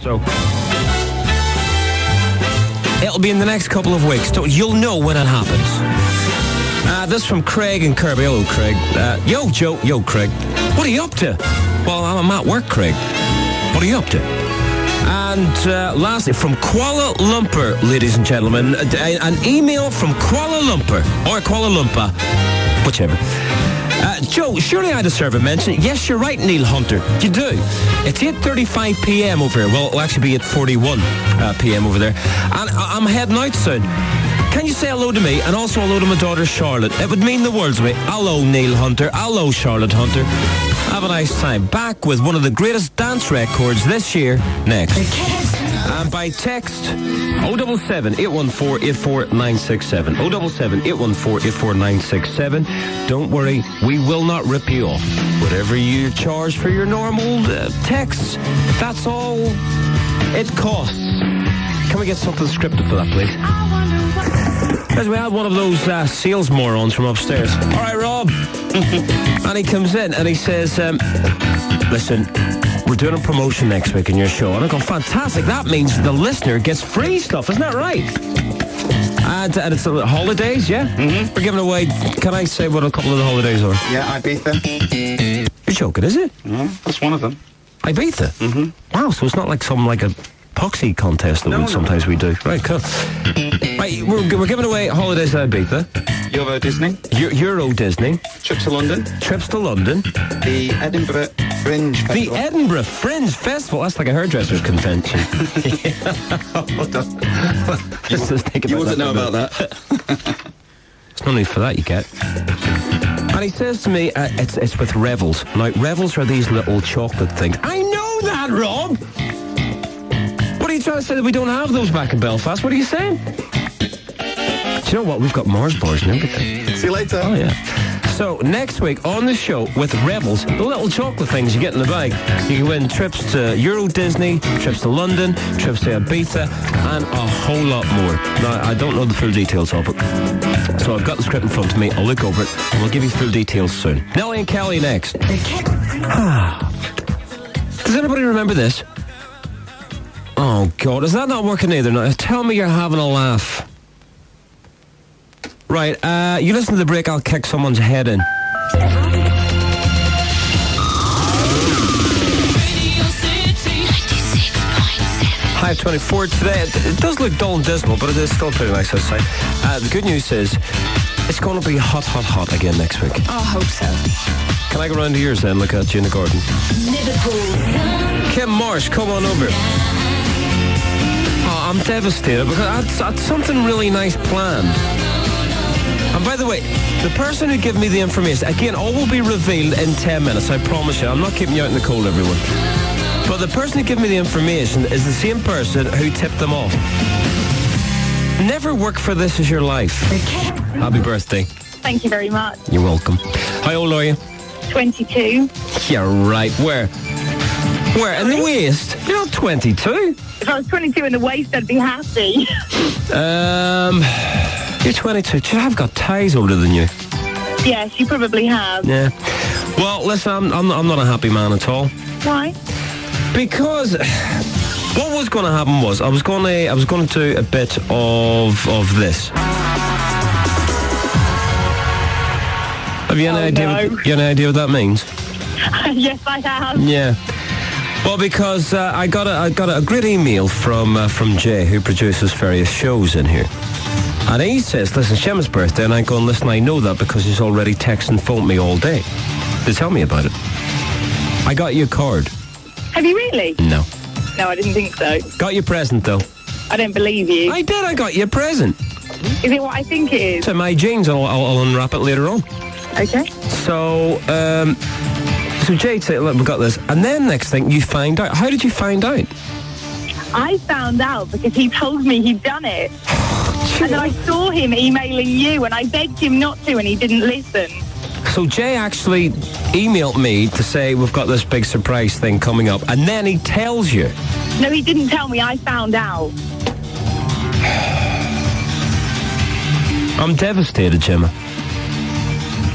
So it'll be in the next couple of weeks. So you'll know when it happens. This from Craig and Kirby. Hello, Craig. Yo, Joe. Yo, Craig. What are you up to? Well, I'm at work, Craig. What are you up to? And lastly, from Kuala Lumpur, ladies and gentlemen, an email from Kuala Lumpur, or Kuala Lumpur, whichever. Joe, surely I deserve a mention. Yes, you're right, Neil Hunter. You do. It's 8:35 p.m. over here. Well, it'll actually be 8:41 p.m. over there. And I'm heading out soon. Can you say hello to me and also hello to my daughter Charlotte? It would mean the world to me. Hello, Neil Hunter. Hello, Charlotte Hunter. Have a nice time. Back with one of the greatest dance records this year next. And by text 077 814 84967. 077 814 84967. Don't worry, we will not rip you off. Whatever you charge for your normal texts, that's all it costs. Can we get something scripted for that, please? As we had one of those sales morons from upstairs. All right, Rob. And he comes in and he says, listen, we're doing a promotion next week in your show. And I go, fantastic. That means the listener gets free stuff. Isn't that right? And it's holidays, yeah? Mm-hmm. We're giving away, can I say what a couple of the holidays are? Yeah, Ibiza. You're joking, is it? No, that's one of them. Ibiza? Mm-hmm. Wow, so it's not like some like a poxy contest that sometimes we do. Right, cool. Right, we're giving away holidays at Ibiza. Euro Disney. Euro Disney. Trips to London. Trips to London. The Edinburgh Fringe Festival. The Edinburgh Fringe Festival. That's like a hairdresser's convention. You wouldn't know about that. There's no need for that, you get. And he says to me, it's with Revels. Now, Revels are these little chocolate things. I know that, Rob! What are you trying to say, that we don't have those back in Belfast? What are you saying? Do you know what? We've got Mars bars and everything. See you later. Oh, yeah. So, next week on the show with Revels, the little chocolate things you get in the bag, you can win trips to Euro Disney, trips to London, trips to Ibiza, and a whole lot more. Now, I don't know the full details of it. So I've got the script in front of me. I'll look over it, and we'll give you full details soon. Nelly and Kelly next. Does anybody remember this? Oh, God, is that not working either? Now, tell me you're having a laugh. Right, you listen to the break, I'll kick someone's head in. 5:24 today. It does look dull and dismal, but it is still pretty nice outside. The good news is, it's going to be hot, hot, hot again next week. I hope so. Can I go round to yours then, look at you in the garden? Liverpool. Kim Marsh, come on over. Oh, I'm devastated because I had something really nice planned. And by the way, the person who gave me the information, again, all will be revealed in 10 minutes, I promise you. I'm not keeping you out in the cold, everyone. But the person who gave me the information is the same person who tipped them off. Never work for this as your life. Happy birthday. Thank you very much. You're welcome. How old are you? 22. Yeah, right. Where? In the waist? You're not 22. If I was 22 in the waist, I'd be happy. You're 22. Gee, I've got ties older than you. Yes, you probably have. Yeah. Well, listen, I'm not a happy man at all. Why? Because what was going to happen was I was going to do a bit of this. Have you any idea what that means? Yes, I have. Yeah. Well, because I got a great email from Jay, who produces various shows in here. And he says, listen, it's Gemma's birthday, and I'm going, listen, I know that because he's already texted and phoned me all day to tell me about it. I got you a card. Have you really? No. No, I didn't think so. Got you a present, though. I don't believe you. I did, I got you a present. Is it what I think it is? It's in my jeans, and I'll unwrap it later on. Okay. So Jay said, look, we got this. And then next thing, you find out. How did you find out? I found out because he told me he'd done it. And then I saw him emailing you, and I begged him not to, and he didn't listen. So Jay actually emailed me to say, we've got this big surprise thing coming up. And then he tells you. No, he didn't tell me. I found out. I'm devastated, Gemma.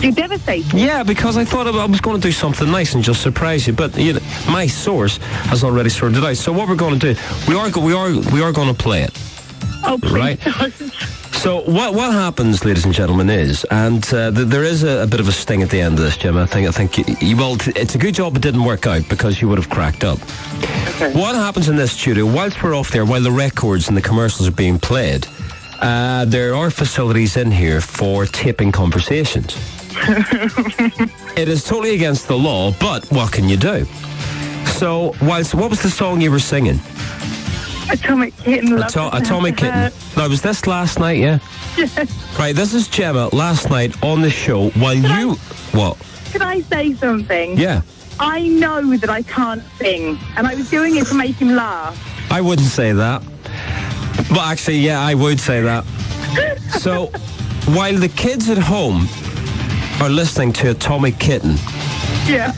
You're devastated? Yeah, because I thought I was going to do something nice and just surprise you. But my source has already sorted it out. So what we're going to do, we are going to play it. Oh, please Right. don't. So what happens, ladies and gentlemen, is, and there is a bit of a sting at the end of this, Jim. I think you well, it's a good job it didn't work out because you would have cracked up. Okay. What happens in this studio, whilst we're off there, while the records and the commercials are being played, there are facilities in here for taping conversations. It is totally against the law, but what can you do? So, what was the song you were singing? Atomic Kitten. Atomic Kitten. Now, was this last night, yeah? Yes. Right, this is Gemma last night on the show while you... What? Can I say something? Yeah. I know that I can't sing, and I was doing it to make him laugh. I wouldn't say that. But actually, yeah, I would say that. So, while the kids at home are listening to Atomic Kitten, Yeah.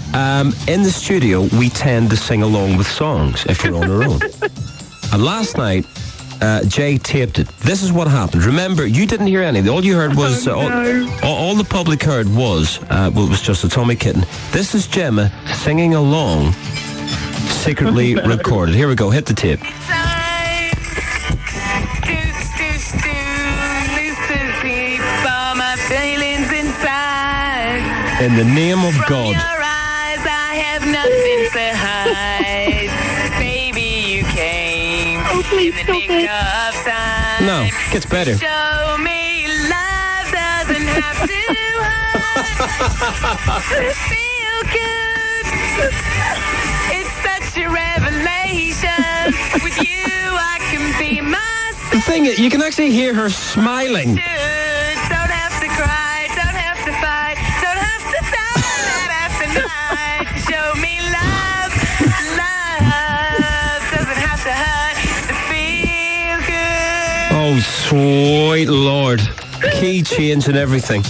in the studio, we tend to sing along with songs if we're on our own. And last night, Jay taped it. This is what happened. Remember, you didn't hear anything. All you heard was... all the public heard was just Atomic Kitten. This is Gemma singing along, secretly recorded. Here we go. Hit the tape. In the name of God. Your eyes, I have nothing to hide. Baby, you came Oh, please in the stop nick it. of time. No, gets better. Show me love doesn't have to hurt. Feel good. It's such a revelation. With you, I can be myself. The thing is, you can actually hear her smiling. Don't have to cry, don't have to fight, don't have to die, night after night. Show me love, love doesn't have to hurt to feel good. Oh, sweet Lord. Key change and everything.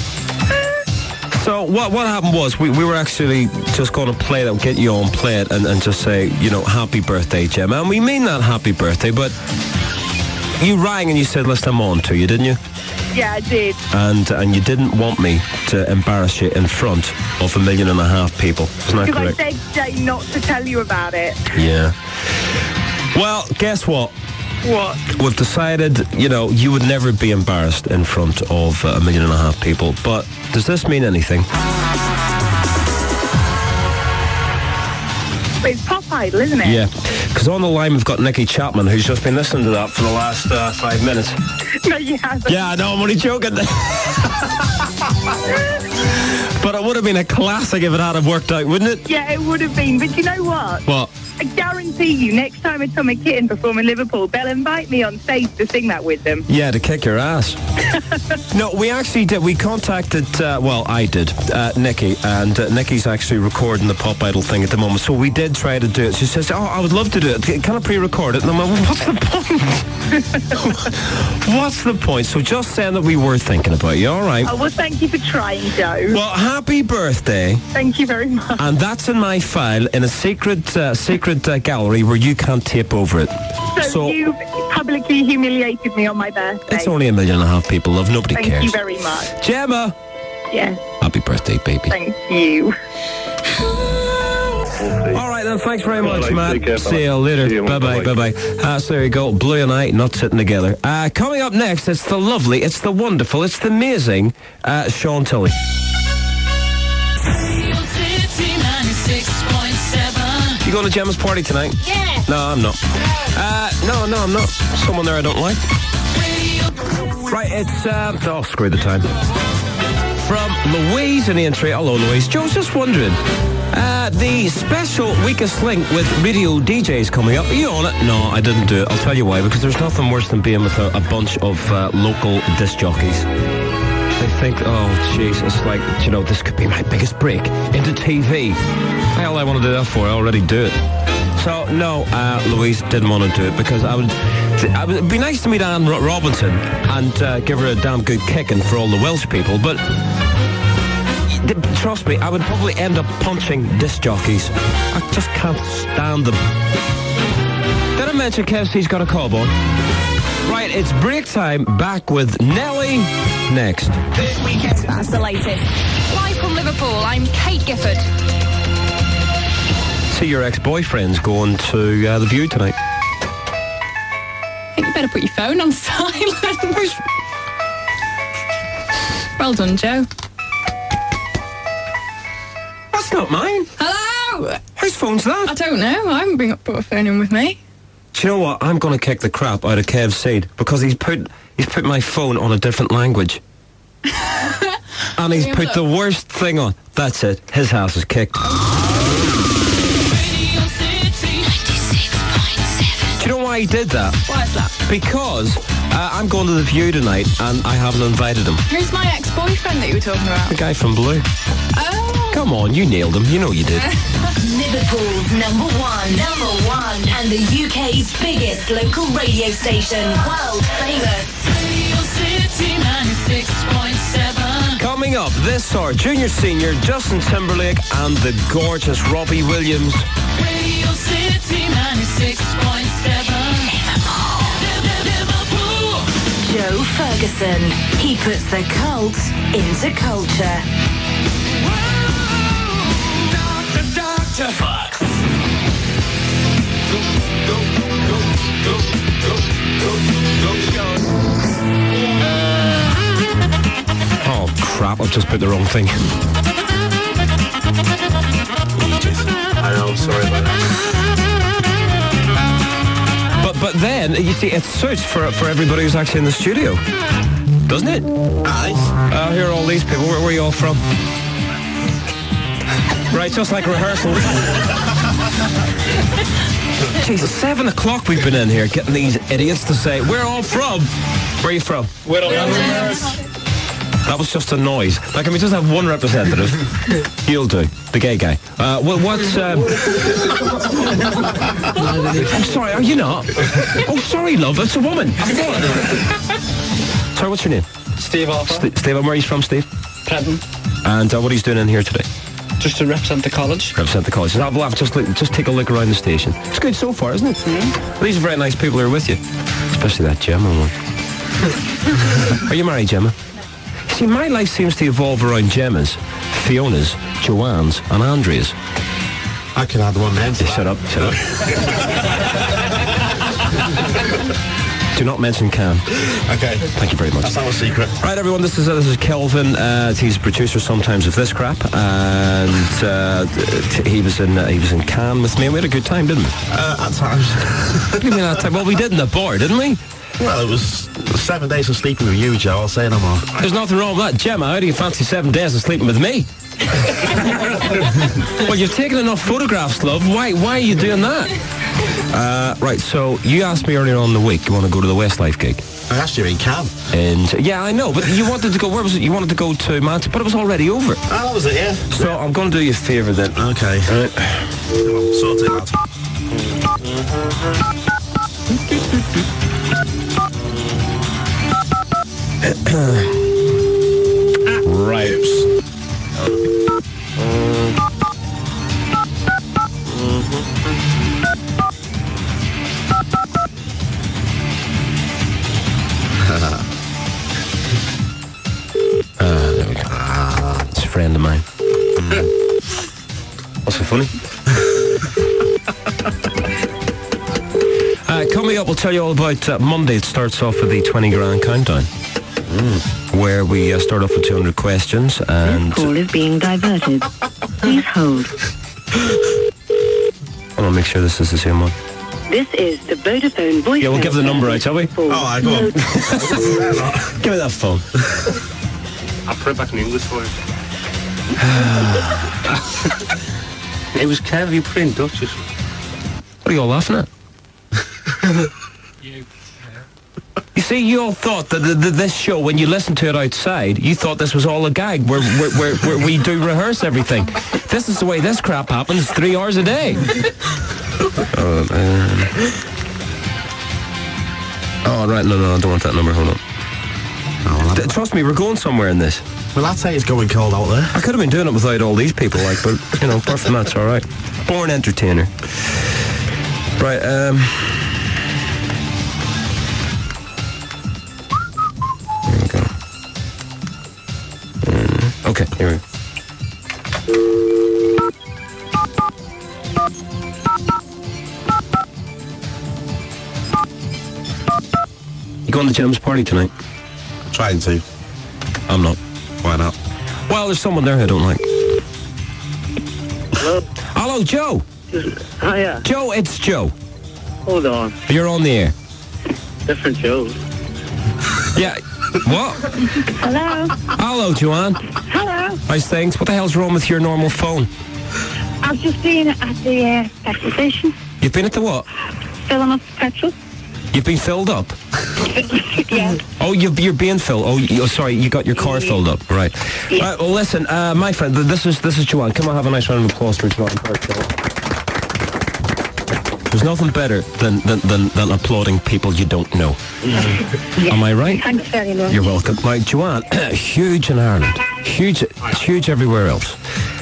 So what happened was we were actually just going to play that, get you on, play it, and just say, happy birthday, Gemma. And we mean that happy birthday, but you rang and you said, listen, I'm on to you, didn't you? Yeah, I did. And you didn't want me to embarrass you in front of 1.5 million people. Isn't that Because I correct? said, Jay, not to tell you about it. Yeah. Well, guess what? What? We've decided, you would never be embarrassed in front of 1.5 million people. But does this mean anything? It's Pop Idol, isn't it? Yeah. Because on the line we've got Nicky Chapman, who's just been listening to that for the last 5 minutes. No, you haven't. Yeah, I know, I'm only joking. But it would have been a classic if it had worked out, wouldn't it? Yeah, it would have been. But you know what? What? I guarantee you, next time Atomic Kitten perform in Liverpool, they'll invite me on stage to sing that with them. Yeah, to kick your ass. No, we actually did. We contacted, I did, Nikki, and Nikki's actually recording the Pop Idol thing at the moment. So we did try to do it. She says, I would love to do it. Can I pre-record it? And I'm like, well, what's the point? What's the point? So just saying that we were thinking about you, all right? Oh, well, thank you for trying, Joe. Well, happy birthday. Thank you very much. And that's in my file in a secret gallery where you can't tape over it. So you publicly humiliated me on my birthday. It's only 1.5 million people, love. Nobody Thank cares. you very much. Gemma. Yes. Happy birthday, baby. Thank you. All right, then. Thanks very much, Matt. Take care, See you later. Bye-bye, bye-bye. So there you go. Blue and I not sitting together. Coming up next, it's the lovely, it's the wonderful, it's the amazing Sean Tilley. You going to Gemma's party tonight? Yeah. No, I'm not. No, I'm not. Someone there I don't like. Right, it's, screw the time. From Louise in the entry. Hello, Louise. Joe's just wondering, the special Weakest Link with radio DJs coming up. Are you on it? No, I didn't do it. I'll tell you why. Because there's nothing worse than being with a bunch of local disc jockeys. They think, oh, jeez, it's like, this could be my biggest break into TV. Hell, I want to do that for. I already do it. So, no, Louise didn't want to do it because it'd be nice to meet Anne Robinson and give her a damn good kicking for all the Welsh people, but trust me, I would probably end up punching disc jockeys. I just can't stand them. Did I mention Kelsey's got a cob on? Right, it's break time. Back with Nelly next. That's the latest. Live from Liverpool, I'm Kate Gifford. see your ex-boyfriend's going to The View tonight. I think you better put your phone on silent. Well done, Joe. That's not mine. Hello? Whose phone's that? I don't know. I haven't put a phone in with me. Do you know what? I'm going to kick the crap out of Kev Seed because he's put my phone on a different language. And he's put the worst thing on. That's it. His house is kicked. Do you know why he did that? Why is that? Because I'm going to The View tonight and I haven't invited him. Who's my ex-boyfriend that you were talking about? The guy from Blue. Oh. Come on, you nailed him. You know you did. Liverpool's number one, and the UK's biggest local radio station, world famous. Radio City 96.7. Coming up this hour, Junior Senior, Justin Timberlake and the gorgeous Robbie Williams. Radio City 96.7. Liverpool. Joe Ferguson. He puts the cult into culture. Doctor. Fuck. Oh, crap, I've just put the wrong thing. I know, sorry about that. But then, you see, it suits for everybody who's actually in the studio. Doesn't it? Aye. Here are all these people. Where are you all from? Right, just like rehearsal. Jesus, 7 o'clock we've been in here getting these idiots to say, we're all from. Where are you from? That was just a noise. Like, can we just have one representative? You'll do. The gay guy. Well, what's... I'm sorry, are you not? Oh, sorry, love, it's a woman. Sorry, what's your name? Steve Alpha, Steve, and where are you from, Steve? Preston, And what are you doing in here today? just to represent the college. Represent the college. I'll have just take a look around the station. It's good so far, isn't it? Mm-hmm. These are very nice people who are with you. Especially that Gemma one. Are you married, Gemma? See, my life seems to evolve around Gemma's, Fiona's, Joanne's and Andrea's. I can add one then. Shut up. Do not mention Cam. Okay. Thank you very much. That's not a secret. Right, everyone, this is Kelvin. He's a producer sometimes of this crap, and he was in Cannes with me, and we had a good time, didn't we? At times. What do you mean at time? Well, we did in the bar, didn't we? Well, it was 7 days of sleeping with you, Joe. I'll say no more. There's nothing wrong with that. Gemma, how do you fancy 7 days of sleeping with me? Well, you've taken enough photographs, love. Why are you doing that? Right, so you asked me earlier on in the week, you want to go to the Westlife gig? I asked you in Cannes. And yeah, I know, but you wanted to go, where was it? You wanted to go to Manchester, but it was already over. Oh, that was it, yeah. So I'm going to do you a favour then. Okay. Right. Come on, sort it out. Right. There we go. It's a friend of mine. What's so funny? Coming up, we'll tell you all about Monday. It starts off with the 20 grand countdown, where we start off with 200 questions and... This call is being diverted. Please hold. I want to make sure this is the same one. This is the Vodafone voice. Yeah, we'll give the number out, shall we? Oh, I go on. Give me that phone. I'll put it back in English for you. It was Kev, you put in Dutch. What are you all laughing at? You see, you all thought that this show, when you listened to it outside, you thought this was all a gag where we do rehearse everything. This is the way this crap happens 3 hours a day. Oh, right, no, I don't want that number, hold on. Trust me, we're going somewhere in this. Well, I'd say it's going cold out there. I could have been doing it without all these people, like, but, you know, apart from that, it's all right. Born entertainer. Right, here we go. Okay, here we go. You going to Jim's party tonight? Trying to. I'm not. Why not? Well, there's someone there I don't like. Hello? Hello, Joe. Hiya. Joe, it's Joe. Hold on. You're on the air. Different Joe. Yeah. What? Hello. Hello, Joanne. Hello. How's things? What the hell's wrong with your normal phone? I've just been at the petrol station, You've been at the what? filling up petrol. You've been filled up? Yeah. Oh, you're being filled. Oh, sorry, you got your car filled up. Right. Yeah. Right, well, listen, my friend, this is Joanne. Come on, have a nice round of applause for Joanne. There's nothing better than applauding people you don't know. Am I right? Thanks very much. You're welcome. Like Joanne, huge in Ireland, huge everywhere else,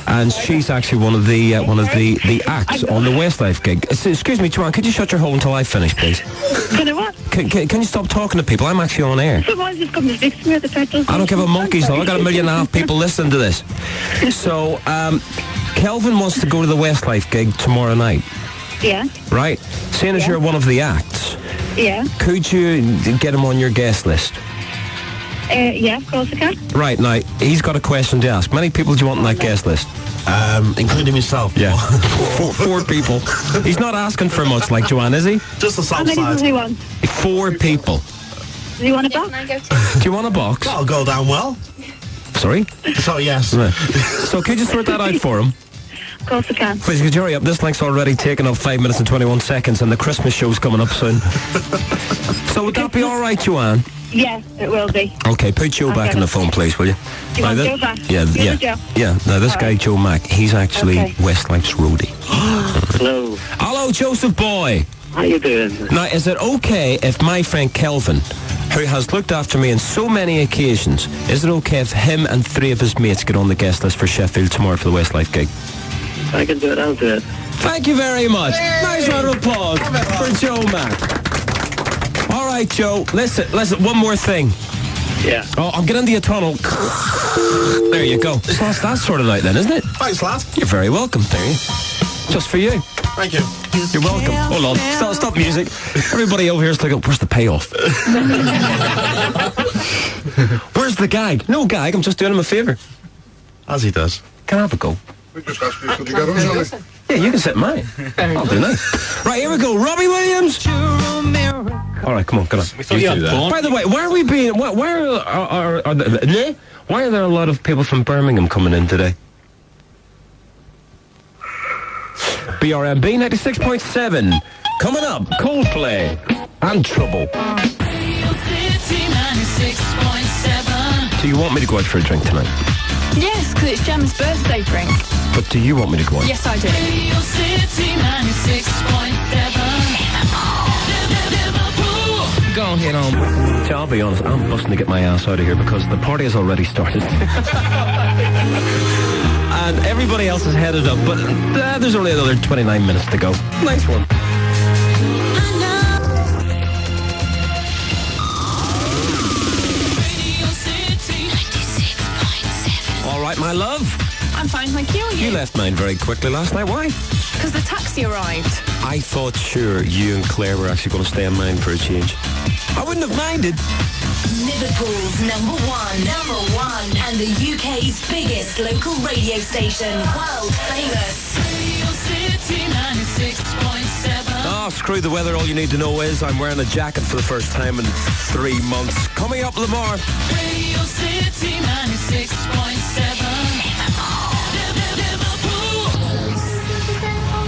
and she's actually one of the acts on the Westlife gig. Excuse me, Joanne, could you shut your hole until I finish, please? Can I what? Can you stop talking to people? I'm actually on air. Someone's just come to fix me at the petrol station. I don't give a monkey's law. I got 1.5 million people listening to this. So, Kelvin wants to go to the Westlife gig tomorrow night. Yeah. Right? Seeing as you're one of the acts, Yeah. could you get him on your guest list? Yeah, of course I can. Right, now, he's got a question to ask. Many people do you want on that guest list? Including myself. Yeah. Four people. He's not asking for much like Joanne, is he? Just the How south many does side. he want? 4 people. Does he want a box? Do you want a box? That'll go down well. Sorry? So, yes. Right. So could you sort that out for him? Of course I can. Please, could you hurry up? This link's already taken up 5 minutes and 21 seconds, and the Christmas show's coming up soon. So would that be all right, Joanne? Yes, it will be. Okay, put Joe I'll back get on the it. phone, please, will you? Do you want Joe back? Yeah, The yeah, other Joe? yeah. Now, this All guy, right. Joe Mack, he's actually Okay. Westlife's roadie. Hello. Hello, Joseph Boy. How you doing? Now, is it okay if my friend Kelvin, who has looked after me on so many occasions, is it okay if him and 3 of his mates get on the guest list for Sheffield tomorrow for the Westlife gig? I can do it. I'll do it. Thank you very much. Nice round of applause for Joe Mack. All right, Joe. Listen, one more thing. Yeah. Oh, I'm getting into a tunnel. There you go. So that's sorted out then, isn't it? Thanks, lad. You're very welcome. There you Just for you. Thank you. You're welcome. Hold on. Stop music. Everybody over here is like, where's the payoff? Where's the gag? No gag. I'm just doing him a favour. As he does. Can I have a go? Yeah, you can sit in mine. I'll do nice. Right, here we go. Robbie Williams. All right, come on, come on. We thought you had porn. By the way, why are we being? Why are there a lot of people from Birmingham coming in today? BRMB 96.7. Coming up, Coldplay and Trouble. Do you want me to go out for a drink tonight? Yes, because it's Gemma's birthday drink. But do you want me to go out? Yes, I do. Go ahead on. So I'll be honest, I'm busting to get my ass out of here because the party has already started. And everybody else is headed up, but there's only another 29 minutes to go. Nice one. All right, my love. I'm fine, thank you. You left mine very quickly last night. Why? Because the taxi arrived. I thought, sure, you and Claire were actually going to stay in mine for a change. I wouldn't have minded. Liverpool's number one, and the UK's biggest local radio station, world famous. Radio City 96.7. Oh, screw the weather. All you need to know is I'm wearing a jacket for the first time in 3 months. Coming up, Lamar. Radio City 96.7.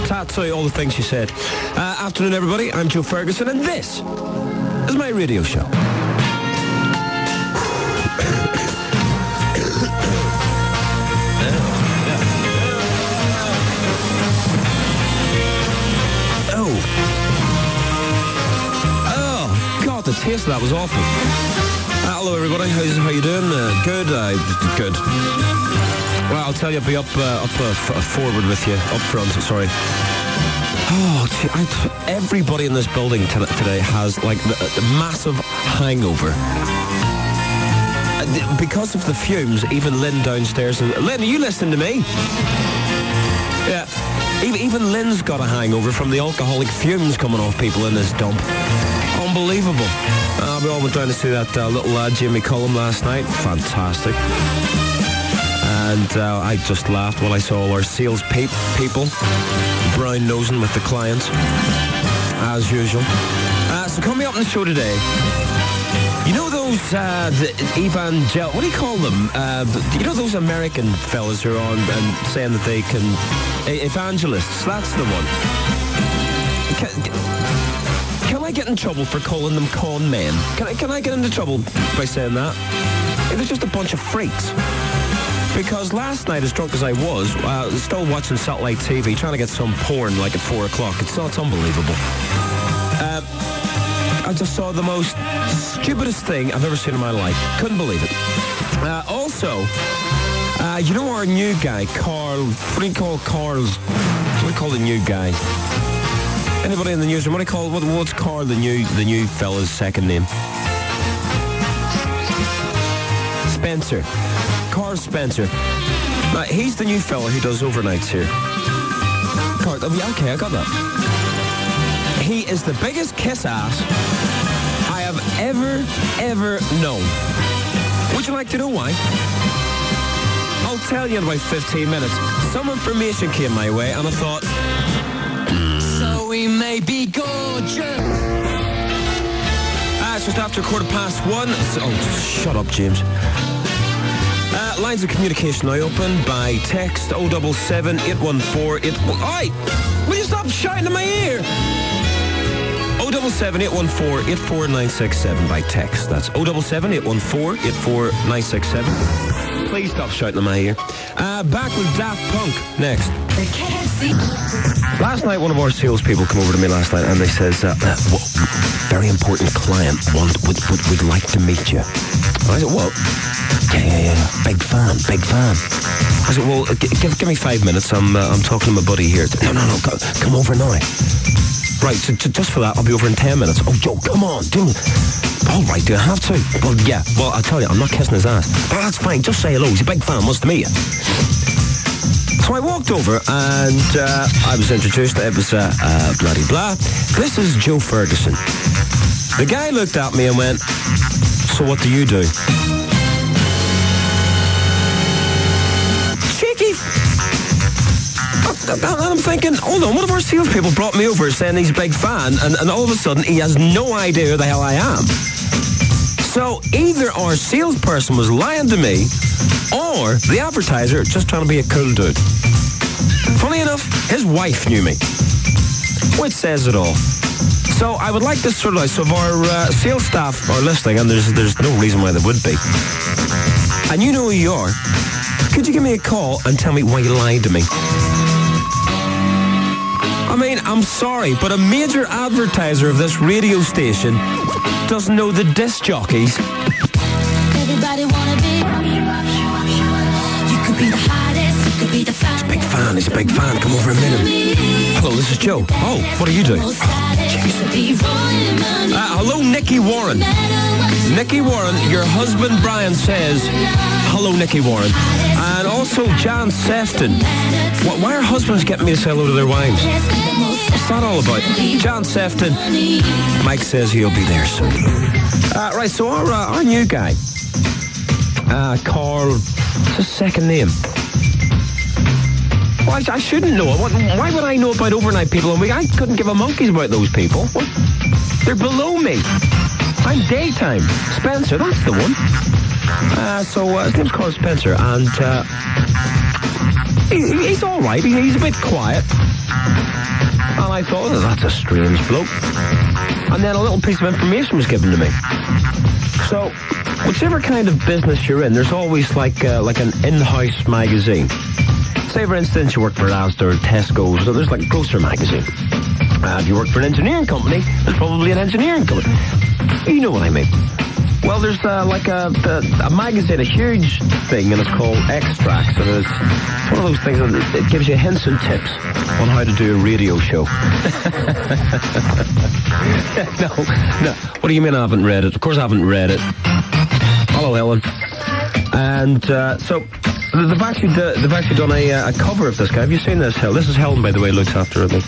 Tatsui, all the things she said. Afternoon, everybody. I'm Joe Ferguson, and this is my radio show. Oh, God, the taste of that was awful. Hello, everybody. How you doing? Good. Good. Well, I'll tell you, I'll be up forward with you, up front. Sorry. Oh, gee, everybody in this building today has like a massive hangover. Because of the fumes, even Lynn downstairs. Lynn, are you listening to me? Yeah. Even Lynn's got a hangover from the alcoholic fumes coming off people in this dump. Unbelievable. We all went down to see that little lad, Jimmy Cullum, last night. Fantastic. And I just laughed while I saw all our sales people brown-nosing with the clients, as usual. So coming up on the show today, you know those what do you call them? You know those American fellas who are on and saying that they can... evangelists, that's the one. Can I get in trouble for calling them con men? Can I get into trouble by saying that? They're just a bunch of freaks. Because last night, as drunk as I was, still watching satellite TV, trying to get some porn like at 4 o'clock. It's unbelievable. I just saw the most stupidest thing I've ever seen in my life. Couldn't believe it. Also, you know our new guy, Carl. What do you call Carl's? What do you call the new guy? Anybody in the newsroom? What's Carl, the new fella's second name? Spencer. Carl Spencer. He's the new fella who does overnights here. Carl, okay, I got that. He is the biggest kiss ass I have ever known. Would you like to know why? I'll tell you in about 15 minutes. Some information came my way and I thought, so we may be gorgeous. It's just after 1:15. Shut up, James. Lines of communication now open by text 077 814 Oi! Will you stop shouting in my ear? 077 814 84967 by text. That's 077 814 84967. Please stop shouting in my ear. Back with Daft Punk next. Last night, one of our salespeople came over to me last night and they says, very important client would like to meet you. And I said, what? Yeah. Big fan. I said, well, give me 5 minutes. I'm talking to my buddy here. No, come over now. Right, so just for that, I'll be over in 10 minutes. Oh, Joe, come on, dude. All right, do I have to? Well, yeah. Well, I'll tell you, I'm not kissing his ass. But that's fine. Just say hello. He's a big fan. Wants to meet you. So I walked over and I was introduced. It was bloody blah. This is Joe Ferguson. The guy looked at me and went, so what do you do? Cheeky. And I'm thinking, hold on, one of our salespeople brought me over saying he's a big fan, and all of a sudden he has no idea who the hell I am. So either our salesperson was lying to me, or the advertiser just trying to be a cool dude. Funny enough, his wife knew me, which says it all. So I would like this sort of, so if our sales staff are listening, and there's no reason why they would be, and you know who you are, could you give me a call and tell me why you lied to me? I mean, I'm sorry, but a major advertiser of this radio station doesn't know the disc jockeys. Everybody wanna be. You could be the hottest, you could be the finest. He's a big fan. Come over a minute. Hello, this is Joe. Oh, what are you doing? Hello, Nicky Warren. Nicky Warren, your husband Brian says, hello, Nicky Warren. And also Jan Sefton. Why are husbands getting me to say hello to their wives? What's that all about? Jan Sefton. Mike says he'll be there soon. Right, so our new guy, Carl, what's his second name? Well, I shouldn't know. Why would I know about overnight people? I couldn't give a monkey's about those people. What? They're below me. I'm daytime. Spencer, that's the one. So his name's Carl Spencer, and he's all right. He's a bit quiet. And I thought, that's a strange bloke. And then a little piece of information was given to me. So, whichever kind of business you're in, there's always like an in-house magazine. Say, for instance, you work for Asda or Tesco's, so there's like a grocer magazine. If you work for an engineering company, there's probably an engineering company. You know what I mean. Well, there's a magazine, a huge thing, and it's called Extracts, and it's one of those things that it gives you hints and tips on how to do a radio show. No. What do you mean I haven't read it? Of course I haven't read it. Hello, Ellen. And so they've actually done a cover of this guy. Have you seen this? This is Helen, by the way, looks after the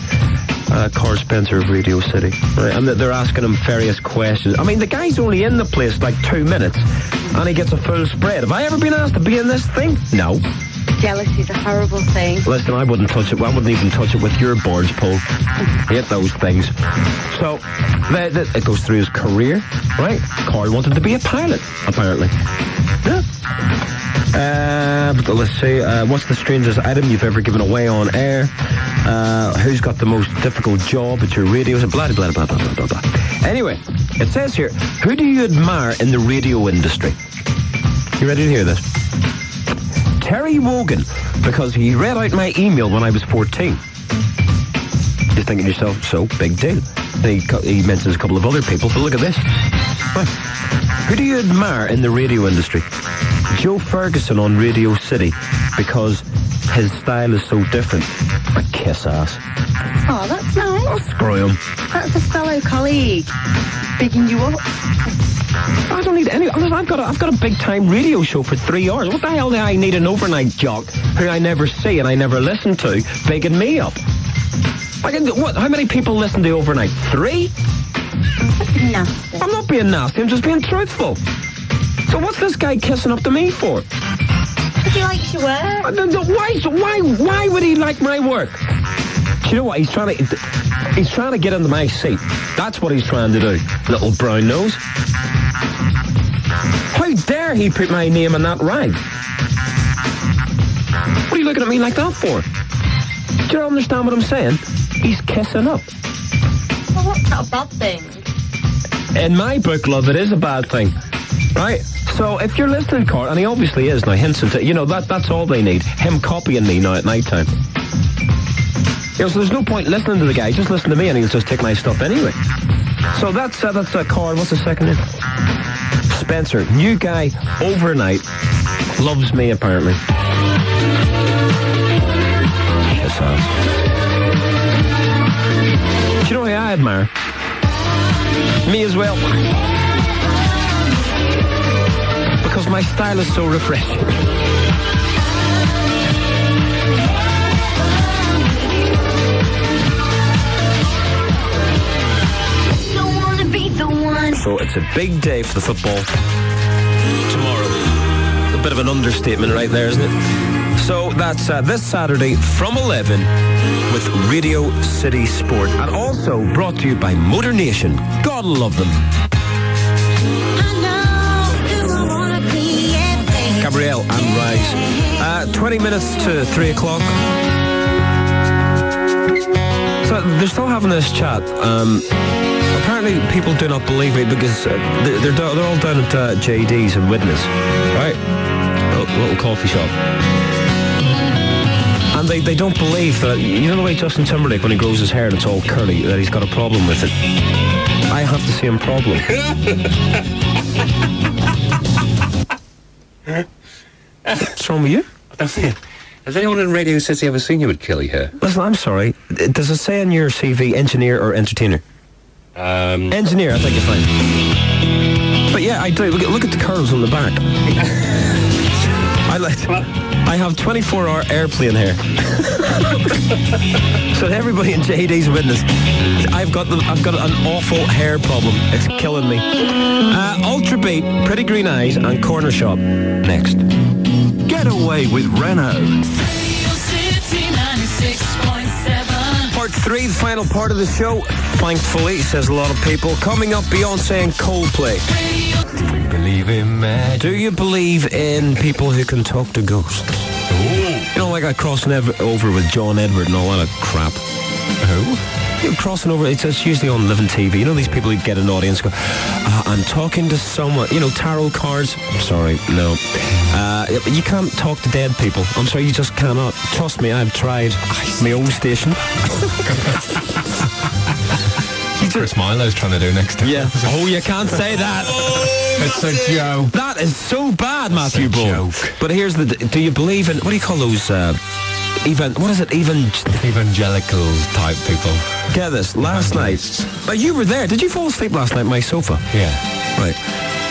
Carl Spencer of Radio City. Right? And they're asking him various questions. I mean, the guy's only in the place like 2 minutes, and he gets a full spread. Have I ever been asked to be in this thing? No. Jealousy is a horrible thing. Listen, I wouldn't touch it. I wouldn't even touch it with your boards, Paul. Hate those things. So, it goes through his career, right? Carl wanted to be a pilot, apparently. Yeah. But let's see, what's the strangest item you've ever given away on air? Who's got the most difficult job at your radio? Blah, blah, blah, blah, blah, blah, blah. Anyway, it says here, who do you admire in the radio industry? You ready to hear this? Terry Wogan, because he read out my email when I was 14. You're thinking to yourself, so, big deal. He mentions a couple of other people, but look at this. Who do you admire in the radio industry? Joe Ferguson on Radio City, because his style is so different. A kiss ass. Oh, that's nice. Oh, screw him. That's a fellow colleague bigging you up. I don't need any. Listen, I've got a big time radio show for 3 hours. What the hell do I need an overnight jock who I never see and I never listen to bigging me up? What? How many people listen to overnight? 3? That's nasty. I'm not being nasty. I'm just being truthful. So what's this guy kissing up to me for? Because he likes your work. Why would he like my work? Do you know what? He's trying to get into my seat. That's what he's trying to do. Little brown nose. How dare he put my name in that rag? What are you looking at me like that for? Do you understand what I'm saying? He's kissing up. Well, what's not a bad thing? In my book, love, it is a bad thing. Right? So if you're listening, Carl, and he obviously is now, hints into, that's all they need. Him copying me now at night time. So there's no point listening to the guy. Just listen to me and he'll just take my stuff anyway. So that's Carl. What's the second name? Spencer. New guy, overnight. Loves me, apparently. Kiss ass. Do you know who I admire? Me as well. Because my style is so refreshing. So it's a big day for the football tomorrow. A bit of an understatement right there, isn't it? So that's this Saturday from 11 with Radio City Sport. And also brought to you by Motor Nation. God love them. Gabrielle and Rise. 20 minutes to 3 o'clock. So they're still having this chat. Apparently people do not believe me because they're all down at JD's and Widnes, right? A little coffee shop. And they don't believe that, you know the way Justin Timberlake, when he grows his hair and it's all curly, that he's got a problem with it. I have the same problem. What's wrong with you? Has anyone in Radio City ever seen you with curly hair? Listen, I'm sorry. Does it say on your CV engineer or entertainer? Engineer, I think you're fine. But yeah, I do. Look at the curls on the back. I have 24-hour airplane hair. So everybody in JD's Widnes, I've got an awful hair problem. It's killing me. Ultra Beat, Pretty Green Eyes, and Corner Shop next. Get away with Renault. Part 3, the final part of the show. Thankfully, says a lot of people. Coming up, Beyonce and Coldplay. Do you believe in magic? Do you believe in people who can talk to ghosts? Ooh. You know, like crossing over with John Edward and all that crap. Who? You know, crossing over, it's usually on Living TV. You know these people who get an audience go, I'm talking to someone, tarot cards. Sorry, no. You can't talk to dead people. I'm sorry, you just cannot. Trust me, I've tried. My own station. Chris Milo's trying to do next time. Yeah. Oh, you can't say that. It's a joke. That is so bad, Matthew Bull. But here's do you believe in, what do you call those, evangelical type people. Get this, last night, but you were there. Did you fall asleep last night on my sofa? Yeah. Right.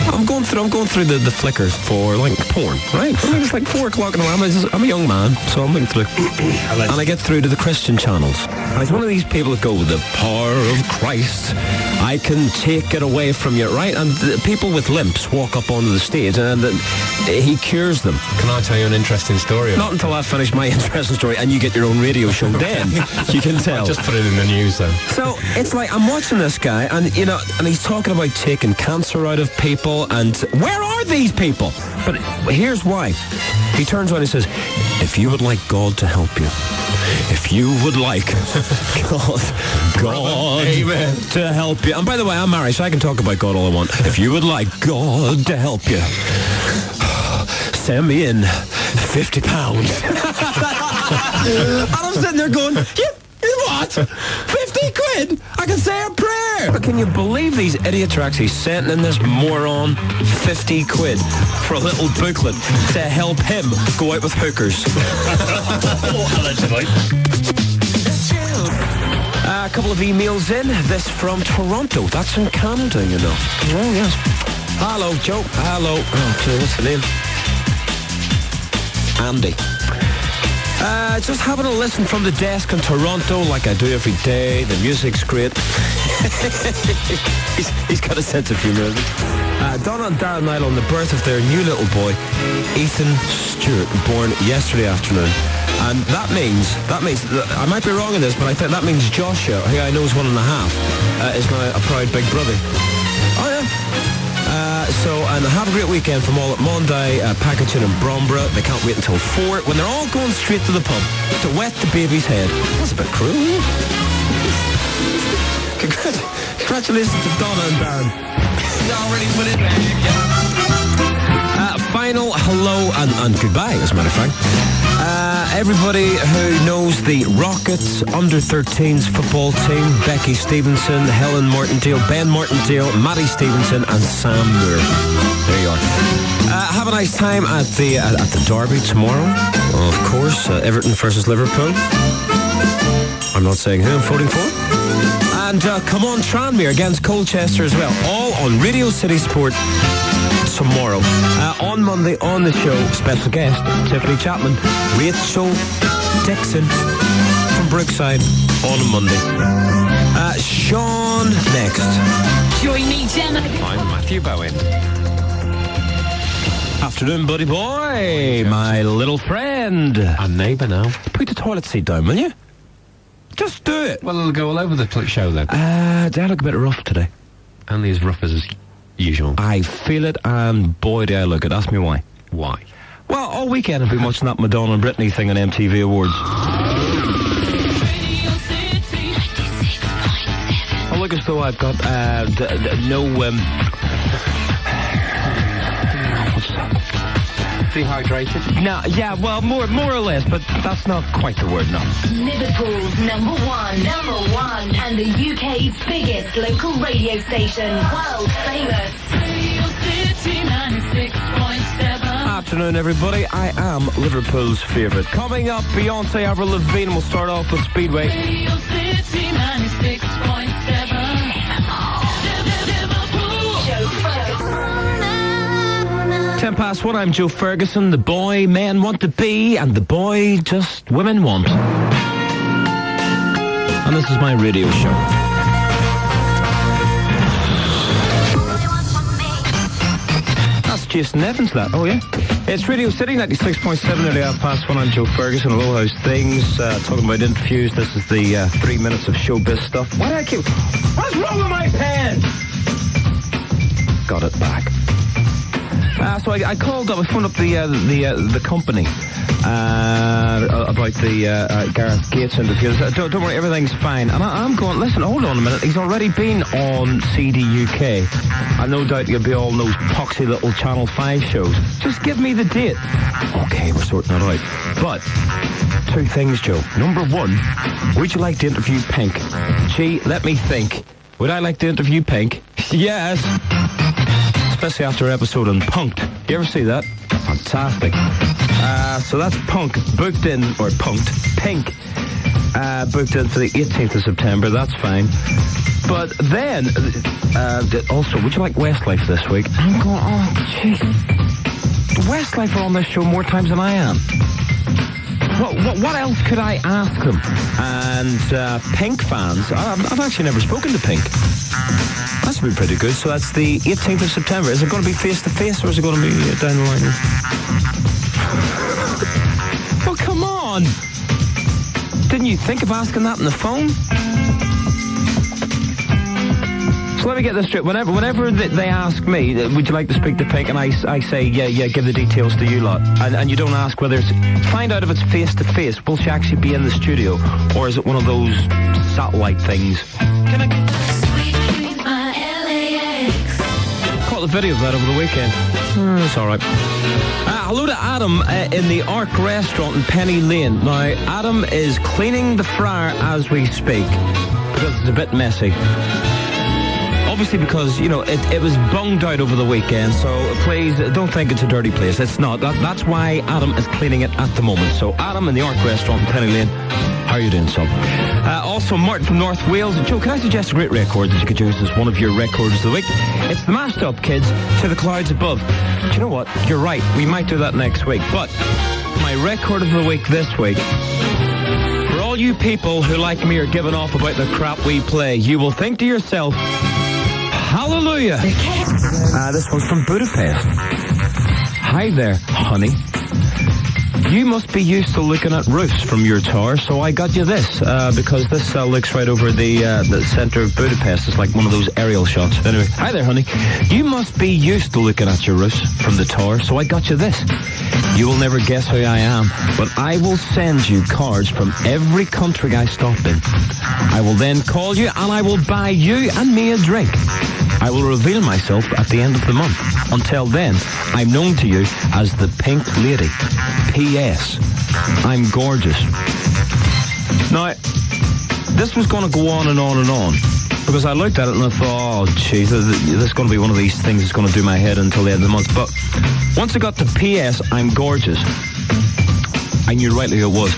I'm going through the flickers for like porn, right? I mean, it's like 4 o'clock in the morning. I'm a young man, so I'm looking through, and I get through to the Christian channels. And he's one of these people that go, with the power of Christ, I can take it away from you, right? And the people with limps walk up onto the stage, and he cures them. Can I tell you an interesting story? Not until I finish my interesting story, and you get your own radio show. Then you can tell. I'll just put it in the news then. So it's like I'm watching this guy, and and he's talking about taking cancer out of people, and where are these people? But here's why. He turns around and says, if you would like God to help you, if you would like God Amen. to help you. And by the way, I'm married, so I can talk about God all I want. If you would like God to help you, send me in £50. And I'm sitting there going, what? 50 quid? I can say a prayer. But can you believe these idiots are actually sending this moron 50 quid for a little booklet to help him go out with hookers? Allegedly. A couple of emails in. This from Toronto. That's in Canada, you know. Oh, yes. Hello, Joe. Hello. Okay, what's the name? Andy. Just having a listen from the desk in Toronto like I do every day. The music's great. he's got a sense of humour. Donna and Darren Niall on the birth of their new little boy, Ethan Stewart, born yesterday afternoon. And that means, I might be wrong in this, but I think that means Joshua, who I know is 1.5, is now a proud big brother. Oh, yeah. And have a great weekend from all at Monday, Packaging and Bromborough. They can't wait until 4 when they're all going straight to the pub to wet the baby's head. That's a bit cruel. Congratulations to Donna and Darren. You already put it back. Final hello and goodbye, as a matter of fact. Everybody who knows the Rockets under-13s football team, Becky Stevenson, Helen Martindale, Ben Martindale, Matty Stevenson and Sam Moore. There you are. Have a nice time at the Derby tomorrow. Of course, Everton versus Liverpool. I'm not saying who I'm voting for. And come on, Tranmere against Colchester as well. All on Radio City Sport tomorrow. On Monday on the show, special guest Tiffany Chapman, Rachel Dixon from Brookside on Monday. Sean next. Join me, Gemma. I'm Matthew Bowen. Afternoon, buddy boy. My little friend. A neighbour now. Put the toilet seat down, will you? Just do it. Well, it'll go all over the show then. They look a bit rough today. Only as rough as usual. I feel it, and boy, do I look it. Ask me why. Why? Well, all weekend I've been watching that Madonna and Britney thing on MTV Awards. I look as though I've got no Dehydrated? No, yeah, well, more or less, but that's not quite the word, no. Liverpool's number one, and the UK's biggest local radio station, world famous. Radio City 96.7. Afternoon, everybody. I am Liverpool's favourite. Coming up, Beyonce, Avril Lavigne. We'll start off with Speedway. Radio City 96.7. Joe Ferguson. 10 past 1, I'm Joe Ferguson. The boy men want to be, and the boy just women want. And this is my radio show. That's Jason Evans, that. Oh, yeah. It's Radio City, 96.7, nearly 1:30. I'm Joe Ferguson. Hello, how's things? Talking about interviews. This is the 3 minutes of showbiz stuff. Why do I keep... What's wrong with my pen? Got it back. So I called up, I phoned up the company about the Gareth Gates interview. Don't worry, everything's fine. And I'm going, listen, hold on a minute. He's already been on CD UK. I no doubt you'll be all those poxy little Channel 5 shows. Just give me the date. Okay, we're sorting that out. But 2 things, Joe. Number 1, would you like to interview Pink? Gee, let me think. Would I like to interview Pink? Yes. Especially after her episode on Punked. You ever see that? Fantastic. So that's Punk booked in, or Punked, Pink, booked in for the 18th of September. That's fine. But then, also, would you like Westlife this week? I'm going, oh, jeez. Westlife are on this show more times than I am. What else could I ask them? And Pink fans, I've actually never spoken to Pink. That's been pretty good. So that's the 18th of September. Is it going to be face-to-face or is it going to be down the line? Oh, come on. Didn't you think of asking that on the phone? So let me get this straight. Whenever they ask me, would you like to speak to Pink? And I say, yeah, give the details to you lot. And you don't ask whether it's... Find out if it's face-to-face. Will she actually be in the studio? Or is it one of those satellite things? Can I... Caught the video of that over the weekend. It's all right. Hello to Adam in the Arc restaurant in Penny Lane. Now, Adam is cleaning the fryer as we speak. Because it's a bit messy. Obviously because, you know, it was bunged out over the weekend, so please don't think it's a dirty place. It's not. That's why Adam is cleaning it at the moment. So Adam in the Arc restaurant in Penny Lane, how are you doing, son? Also, Martin from North Wales. Joe, can I suggest a great record that you could use as one of your records of the week? It's the Mashed Up Kids, To the Clouds Above. Do you know what? You're right. We might do that next week. But my record of the week this week, for all you people who like me are giving off about the crap we play, you will think to yourself, hallelujah. This one's from Budapest. Hi there, honey. You must be used to looking at roofs from your tower, so I got you this, because this looks right over the centre of Budapest. It's like one of those aerial shots. Anyway, hi there, honey. You must be used to looking at your roofs from the tower, so I got you this. You will never guess who I am, but I will send you cards from every country I stop in. I will then call you, and I will buy you and me a drink. I will reveal myself at the end of the month. Until then, I'm known to you as the Pink Lady. P.S. I'm gorgeous. Now, this was going to go on and on and on, because I looked at it and I thought, oh, jeez, this is going to be one of these things that's going to do my head until the end of the month. But once I got to P.S. I'm gorgeous, I knew rightly it was.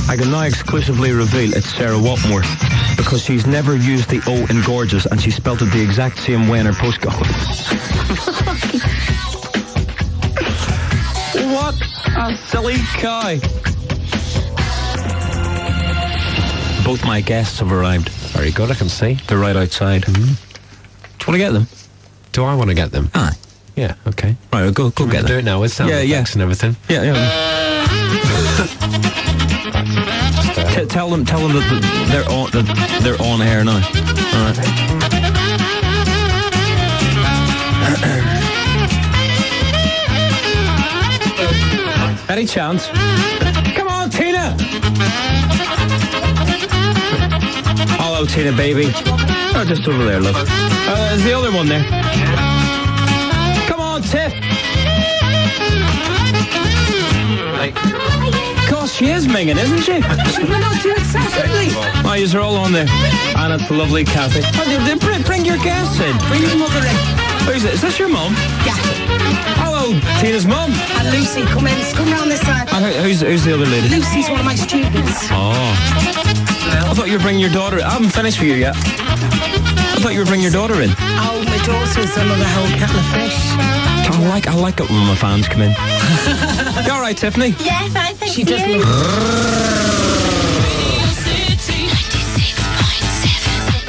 I can now exclusively reveal it's Sarah Watmore, because she's never used the O in gorgeous, and she spelt it the exact same way in her postcard. What a silly cow. Both my guests have arrived. Very good, I can see. They're right outside. Mm-hmm. Do you want to get them? Do I want to get them? Aye. Yeah, okay. Right, we'll go get them. Do it now with sound effects and everything. Yeah. Tell them that they're on air now. All right. Any chance? Come on, Tina! Hello, Tina, baby. Oh, just over there, love. There's the other one there. Come on, Tiff! Gosh, she is minging, isn't she? We're not doing Saturday. Oh, you're all on there. And it's a lovely cafe. Oh, bring your guests in. Bring your mother in. Who's it? Is this your mum? Yeah. Hello, Tina's mum. And Lucy, come round this side. And who's the other lady? Lucy's one of my students. Oh. I thought you were bringing your daughter. I haven't finished for you yet. I thought you were bringing your daughter in. Oh, my daughter's another whole kettle of fish. I like it when my fans come in. You all right, Tiffany? Yeah, fine, thank you. She just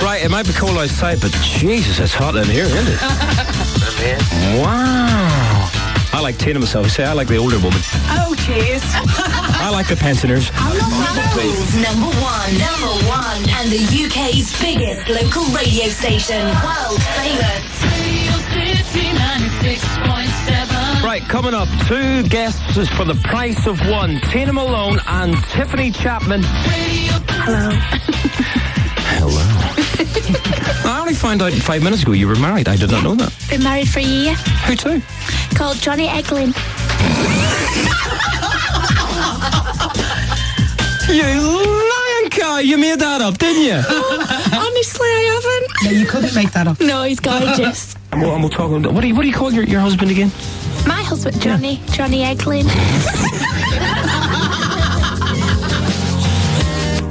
Right, it might be cold outside, but Jesus, it's hot in here, isn't it? Wow. I like Tina myself. I say I like the older woman. Oh, cheers. I like the pensioners. Liverpool's number one, and the UK's biggest local radio station, world famous. Right, coming up, two guests is for the price of one. Tina Malone and Tiffany Chapman. Hello. Hello. I only found out 5 minutes ago you were married. I did not know that. Been married for a year. Who to? Called Johnny Eglin. You lying cow, you made that up, didn't you? Honestly, I haven't. No, you couldn't make that up. No, he's gorgeous. And we'll talk. What do you call your husband again? My husband, Johnny Eglin.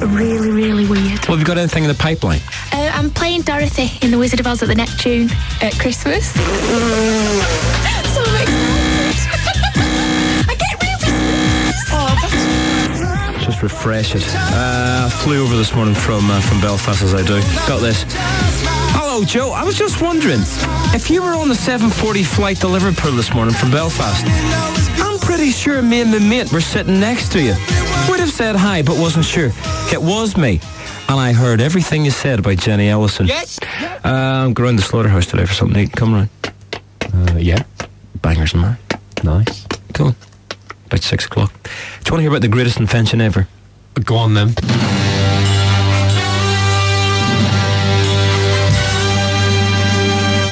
really, really weird. Well, have you got anything in the pipeline? I'm playing Dorothy in The Wizard of Oz at the Neptune at Christmas. So I'm excited. I get really... Just refresh it. Flew over this morning from Belfast as I do. Got this. Hello, Joe. I was just wondering, if you were on the 7:40 flight to Liverpool this morning from Belfast, I'm pretty sure me and my mate were sitting next to you. Would have said hi, but wasn't sure. It was me. And I heard everything you said about Jenny Ellison. Yes. I'm going to the slaughterhouse today for something. You can come round. Yeah. Bangers and man. Nice. Cool. About 6 o'clock. Do you want to hear about the greatest invention ever? Go on then.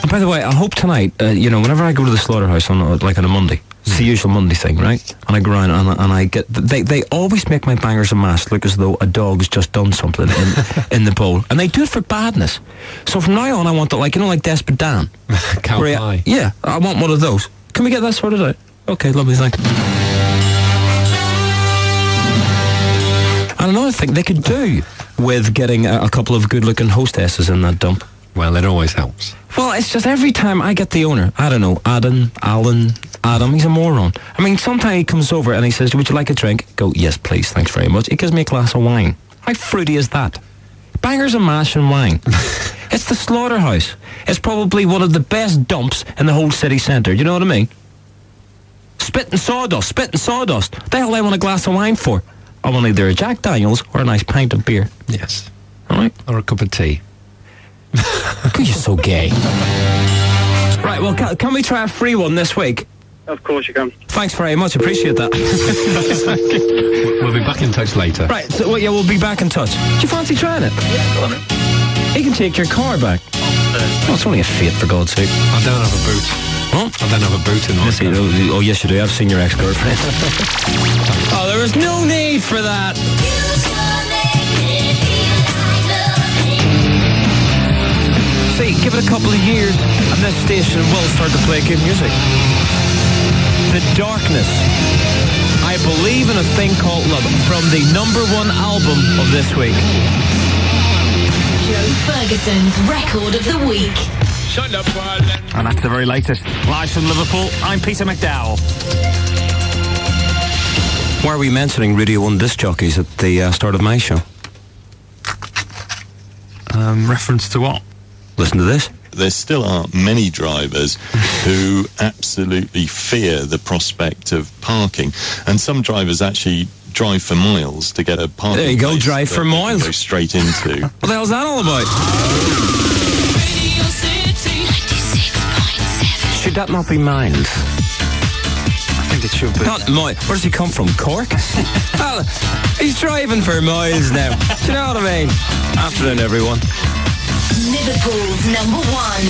And by the way, I hope tonight, whenever I go to the slaughterhouse on a Monday, it's the usual Monday thing, right? And I go around and I get... They always make my bangers and mash look as though a dog's just done something in the bowl. And they do it for badness. So from now on, I want it like Desperate Dan. Cow pie. Yeah, I want one of those. Can we get that sorted out? Okay, lovely, thank you. And another thing they could do with getting a couple of good-looking hostesses in that dump. Well, it always helps. Well, it's just every time I get the owner, I don't know, Adam, he's a moron. I mean, sometimes he comes over and he says, would you like a drink? Go, yes, please, thanks very much. He gives me a glass of wine. How fruity is that? Bangers and mash and wine. It's the slaughterhouse. It's probably one of the best dumps in the whole city centre. Do you know what I mean? Spit and sawdust. The hell I want a glass of wine for? I want either a Jack Daniels or a nice pint of beer. Yes. All right? Or a cup of tea. You're so gay. Right, well, can we try a free one this week? Of course you can. Thanks very much, appreciate that. We'll be back in touch later. Right, so we'll be back in touch. Do you fancy trying it? Yeah, go on. You can take your car back. Oh, it's only a Fiat, for God's sake. I don't have a boot. Huh? I don't have a boot in my car. Oh, yes you do. I've seen your ex-girlfriend. Oh, there was no need for that. See, give it a couple of years and this station will start to play good music. The Darkness. I Believe in a Thing Called Love from the #1 album of this week. Joe Ferguson's Record of the Week. Shut up, and that's the very latest. Live from Liverpool, I'm Peter McDowell. Why are we mentioning Radio 1 disc jockeys at the start of my show? Reference to what? Listen to this. There still are many drivers who absolutely fear the prospect of parking, and some drivers actually drive for miles to get a parking. There you go, place drive for miles. Go straight into. What the hell's that all about? Should that not be miles? I think it should be. Not miles. Where does he come from? Cork? Well, he's driving for miles now. Do you know what I mean? Afternoon, everyone. Liverpool's number one,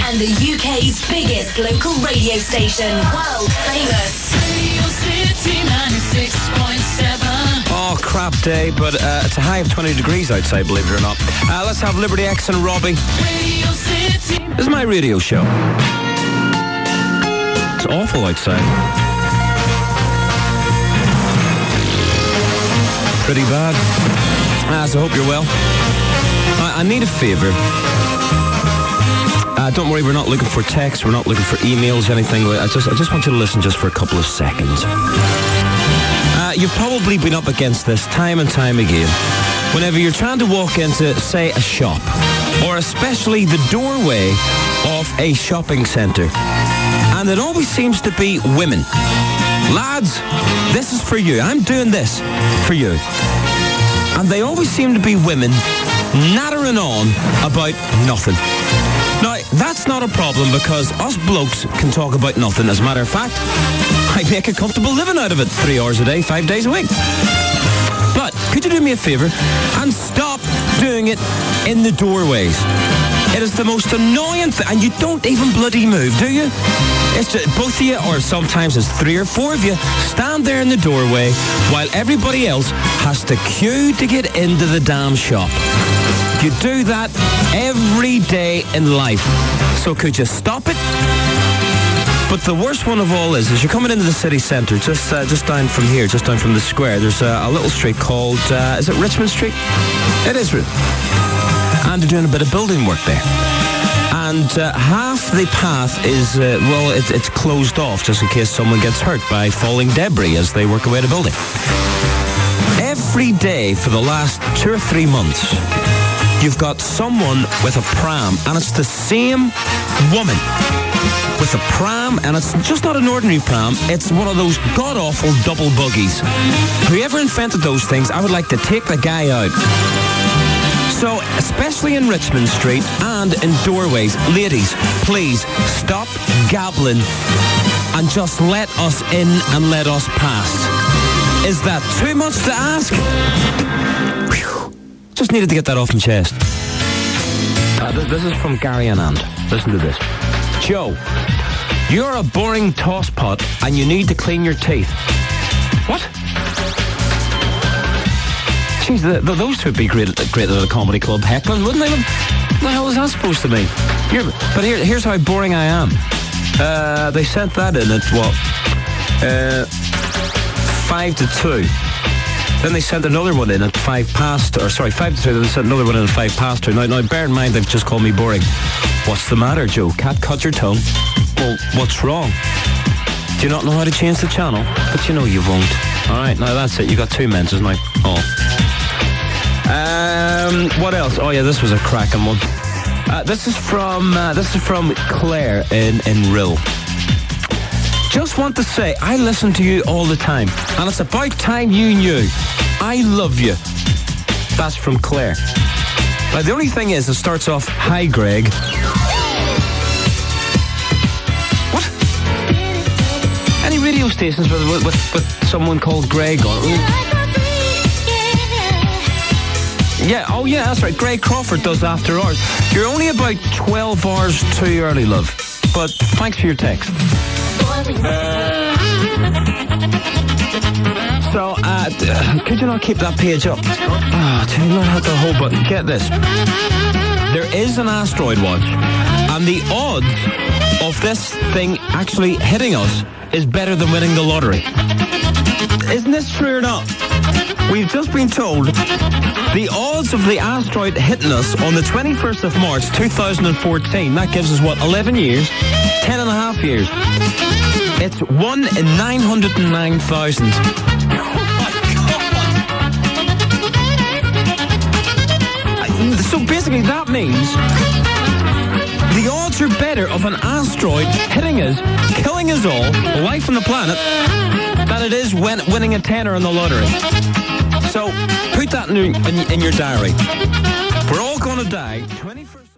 and the UK's biggest local radio station, world famous. Radio City 96.7. Oh, crap day, but it's a high of 20 degrees outside, believe it or not. Let's have Liberty X and Robbie. Radio City. This is my radio show. It's awful outside. Pretty bad. So I hope you're well. I need a favour. Don't worry, we're not looking for texts, we're not looking for emails, anything. I just want you to listen just for a couple of seconds. You've probably been up against this time and time again. Whenever you're trying to walk into, say, a shop, or especially the doorway of a shopping centre, and it always seems to be women. Lads, this is for you. I'm doing this for you. And they always seem to be women nattering on about nothing. Now, that's not a problem because us blokes can talk about nothing. As a matter of fact, I make a comfortable living out of it 3 hours a day, 5 days a week. But could you do me a favour and stop doing it in the doorways? It is the most annoying thing, and you don't even bloody move, do you? It's just both of you, or sometimes it's 3 or 4 of you, stand there in the doorway while everybody else has to queue to get into the damn shop. You do that every day in life. So could you stop it? But the worst one of all is you're coming into the city centre, just down from here, just down from the square. There's a little street called, is it Richmond Street? It is. And they're doing a bit of building work there. And half the path is, it's closed off just in case someone gets hurt by falling debris as they work away the building. Every day for the last 2 or 3 months, you've got someone with a pram, and it's the same woman with a pram, and it's just not an ordinary pram, it's one of those god-awful double buggies. Whoever invented those things, I would like to take the guy out. So, especially in Richmond Street and in doorways, ladies, please stop gabbling and just let us in and let us pass. Is that too much to ask? Whew. Just needed to get that off my chest. This is from Gary Anand. Listen to this. Joe, you're a boring tosspot and you need to clean your teeth. What? Jeez, those two would be great at a comedy club heckling, wouldn't they? What the hell is that supposed to mean? But here's how boring I am. They sent that in at, 5 to 2. Then they sent another one in at 5 to 2. Then they sent another one in at 5 past 2. Now, bear in mind, they've just called me boring. What's the matter, Joe? Cat, cut your tongue. Well, what's wrong? Do you not know how to change the channel? But you know you won't. All right, now that's it. You got 2 mentions now. Oh. What else? Oh yeah, this was a cracking one. This is from Claire in Rill. Just want to say, I listen to you all the time, and it's about time you knew. I love you. That's from Claire. Now, the only thing is, it starts off, hi, Greg. What? Any radio stations with someone called Greg on it? Yeah, oh yeah, that's right. Greg Crawford does After Hours. You're only about 12 hours too early, love. But thanks for your text. So, could you not keep that page up? Oh, do you not have the whole button? Get this. There is an asteroid watch, and the odds of this thing actually hitting us is better than winning the lottery. Isn't this true or not? We've just been told the odds of the asteroid hitting us on the 21st of March 2014, that gives us, 11 years? 10 and a half years. It's 1 in 909,000. Oh my God. So basically that means the odds are better of an asteroid hitting us, killing us all, life on the planet, than it is winning a tenner in the lottery. So put that in your diary. We're all going to die. 21st